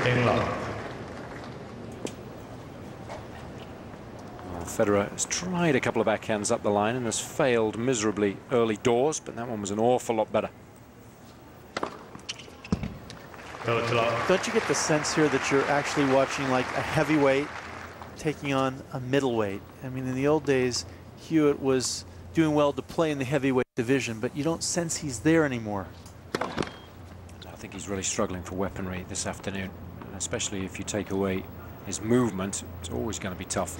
15 love. Federer has tried a couple of backhands up the line and has failed miserably early doors, but that one was an awful lot better. Don't you get the sense here that you're actually watching like a heavyweight taking on a middleweight? I mean, in the old days, Hewitt was doing well to play in the heavyweight division, but you don't sense he's there anymore. I think he's really struggling for weaponry this afternoon, especially if you take away his movement. It's always going to be tough.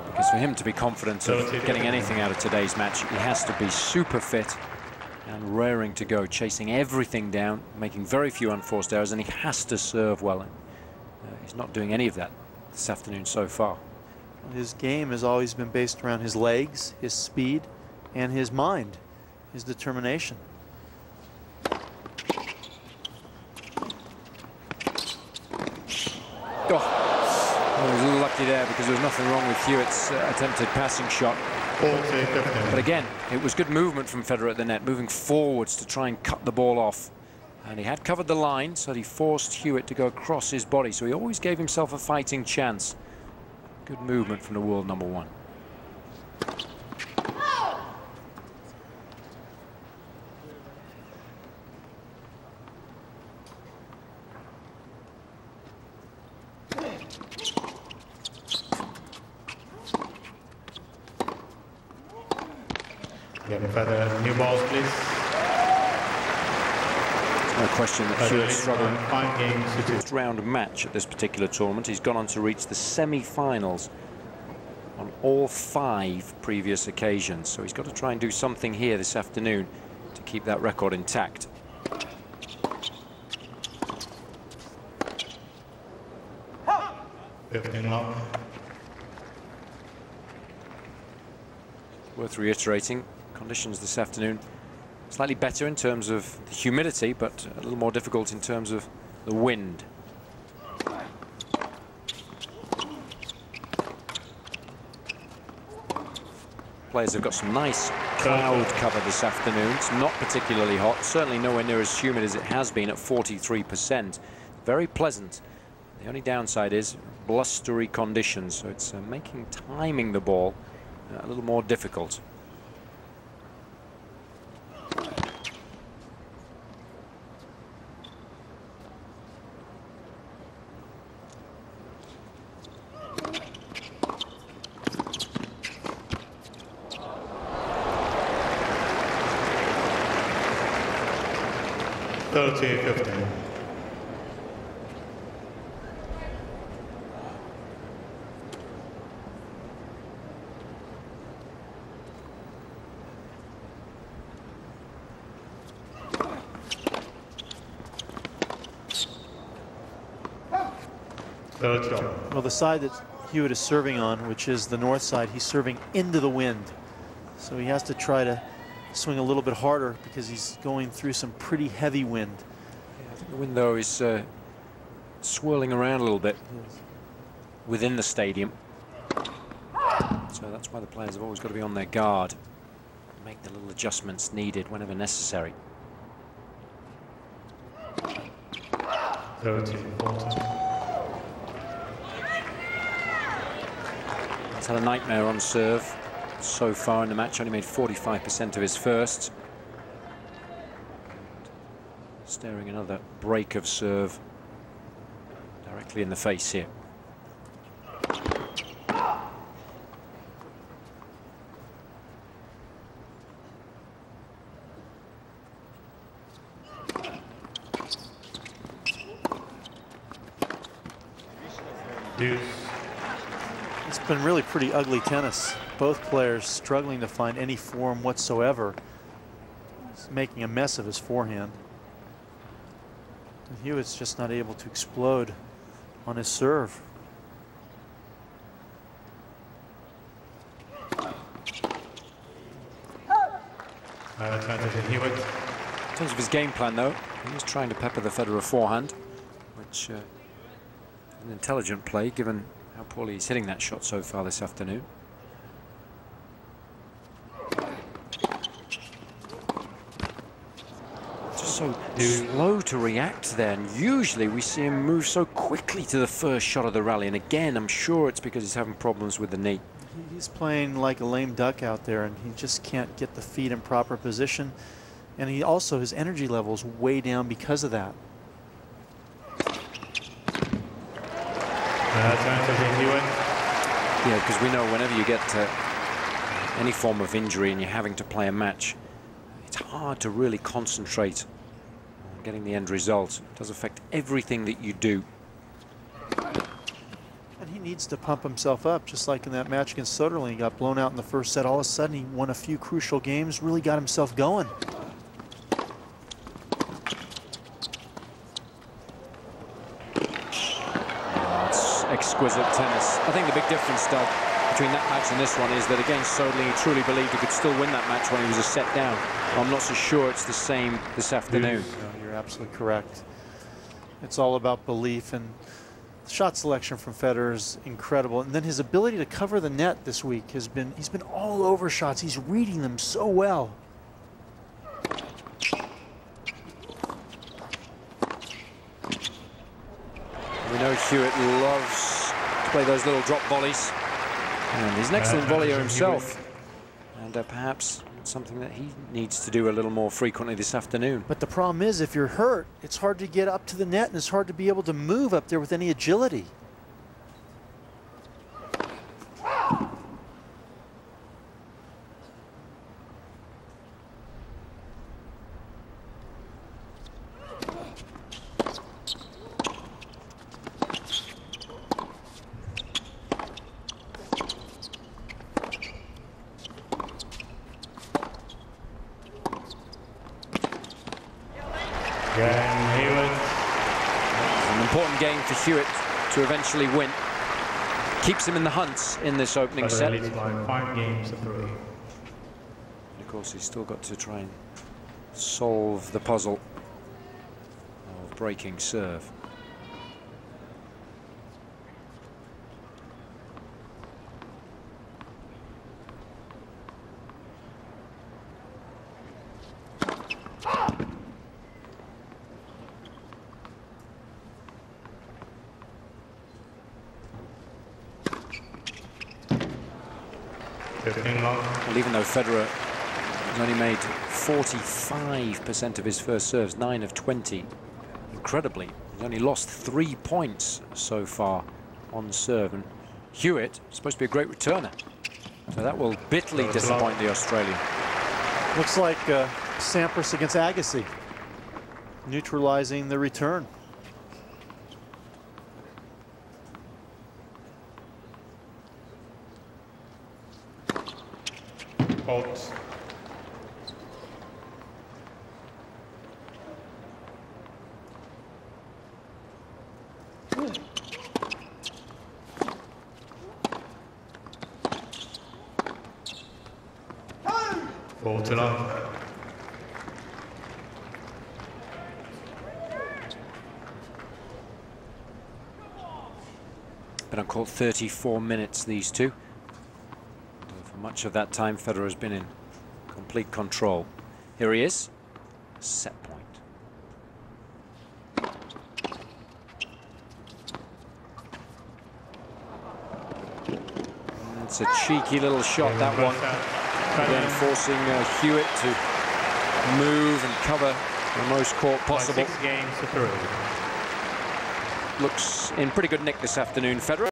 Because for him to be confident of getting anything out of today's match, he has to be super fit and raring to go, chasing everything down, making very few unforced errors, and he has to serve well. He's not doing any of that this afternoon so far. His game has always been based around his legs, his speed, and his mind, his determination. He was a little lucky there because there was nothing wrong with Hewitt's attempted passing shot. But again, it was good movement from Federer at the net, moving forwards to try and cut the ball off. And he had covered the line, so he forced Hewitt to go across his body. So he always gave himself a fighting chance. Good movement from the world number one. Further new balls, please. No question that Hewitt's struggling. 5 games to 2. First round match at this particular tournament. He's gone on to reach the semi-finals on all 5 previous occasions. So he's got to try and do something here this afternoon to keep that record intact. Worth reiterating, conditions this afternoon slightly better in terms of the humidity, but a little more difficult in terms of the wind. Players have got some nice cloud cover this afternoon. It's not particularly hot, certainly nowhere near as humid as it has been at 43%. Very pleasant. The only downside is blustery conditions, so it's making timing the ball a little more difficult. Well, the side that Hewitt is serving on, which is the north side, he's serving into the wind. So he has to try to swing a little bit harder because he's going through some pretty heavy wind. Yeah, I think the wind, though, is swirling around a little bit within the stadium. So that's why the players have always got to be on their guard, make the little adjustments needed whenever necessary. 30-40. He's had a nightmare on serve so far in the match, only made 45% of his first. Staring another break of serve directly in the face here. It's been really pretty ugly tennis. Both players struggling to find any form whatsoever. He's making a mess of his forehand. And Hewitt's just not able to explode on his serve. In terms of his game plan, though, he was trying to pepper the Federer forehand, which an intelligent play given how poorly he's hitting that shot so far this afternoon. slow to react there, and usually we see him move so quickly to the first shot of the rally. And again, I'm sure it's because he's having problems with the knee. He's playing like a lame duck out there, and he just can't get the feet in proper position. And he also, his energy level's way down because of that. Yeah, because we know whenever you get to any form of injury and you're having to play a match, it's hard to really concentrate on getting the end result. It does affect everything that you do. And he needs to pump himself up, just like in that match against Soderling. He got blown out in the first set. All of a sudden, he won a few crucial games, really got himself going. Exquisite tennis. I think the big difference, Doug, between that match and this one is that against Soderling, he truly believed he could still win that match when he was a set down. I'm not so sure it's the same this afternoon. No, you're absolutely correct. It's all about belief, and the shot selection from Federer is incredible. And then his ability to cover the net this week has been, he's been all over shots. He's reading them so well. We know Hewitt loves to play those little drop volleys, and he's an excellent volleyer himself, and perhaps something that he needs to do a little more frequently this afternoon. But the problem is, if you're hurt, it's hard to get up to the net, and it's hard to be able to move up there with any agility. Hewitt. An important game for Hewitt to eventually win. Keeps him in the hunt in this opening set. Leads by 5 games to 3. And of course, he's still got to try and solve the puzzle of breaking serve. Well, even though Federer has only made 45% of his first serves, 9 of 20, incredibly, he's only lost 3 points so far on serve. And Hewitt is supposed to be a great returner, so that will bitterly disappoint the Australian. Looks like Sampras against Agassi, neutralizing the return. Faults. Fault along. Been on court 34 minutes, these two. For much of that time, Federer has been in complete control. Here he is, set point. It's a cheeky little shot, that one. Again, forcing Hewitt to move and cover the most court possible. 6 games to 3. Looks in pretty good nick this afternoon, Federer.